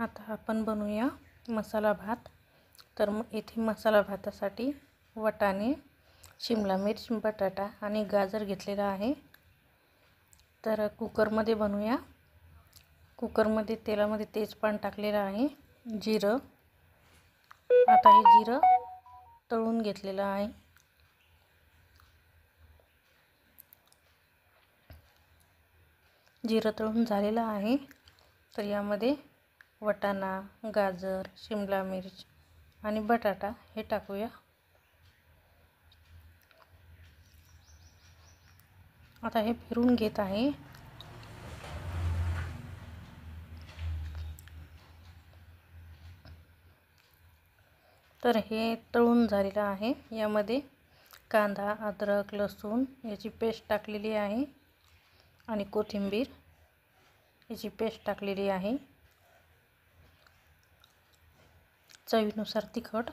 आता आपण बनवूया मसाला भात। तर येथे मसाला भातासाठी वाटाणे, शिमला मिर्च, बटाटा आणि गाजर घेतलेला आहे। तर कुकरमध्ये बनवूया। कुकरमध्ये तेलामध्ये तेजपान टाकलेला आहे, जिरं। आता हे जिरं तळून घेतलेलं आहे। जिरं तळून झालेलं आहे। तर यामध्ये वाटाणा, गाजर, शिमला मिर्च आणि बटाटा हे टाकूया। आता हे फिरून घेत आहे। तर हे तळून झालेलं आहे। यामध्ये कांदा, अद्रक, लसूण याची पेस्ट टाकलेली आहे आणि कोथिंबीर याची पेस्ट टाकलेली आहे। चवीनुसार तिखट,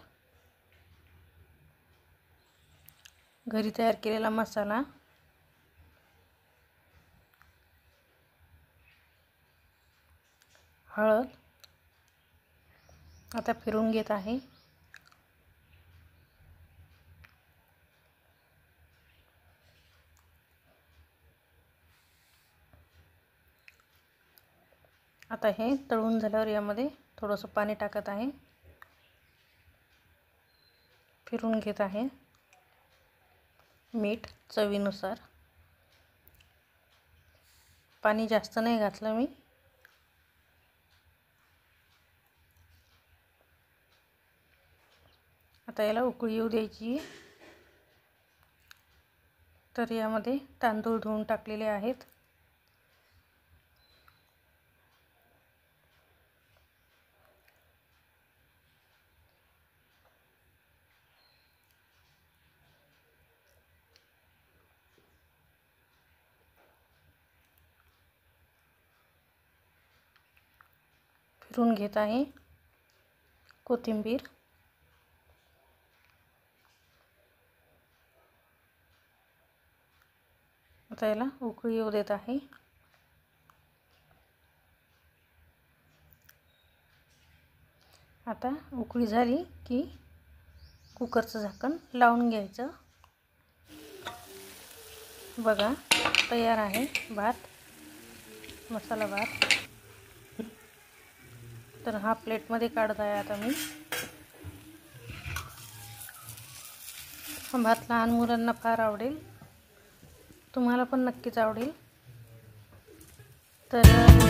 घरी तयार केलेला मसाला, हळद। आता फिरून घेत आहे। आता हे तळून झाल्यावर यामध्ये थोडंसं पाणी टाकत आहे, फिरून घेत आहे। मीठ चवीनुसार, पाणी जास्त नाही घातलं मी। आता याला उकळी येऊ द्यायची। तर यामध्ये तांदूळ धुवून टाकलेले आहेत। फिरून घेत आहे। कोथिंबीर, आता याला उकळी येऊ देत आहे। आता उकळी झाली की कुकरचं झाकण लावून घ्यायचं। बघा तयार आहे भात, मसाला भात। तर हा प्लेटमध्ये काढत आहे आता मी। हा भात लहान मुलांना फार आवडेल, तुम्हाला पण नक्कीच आवडेल। तर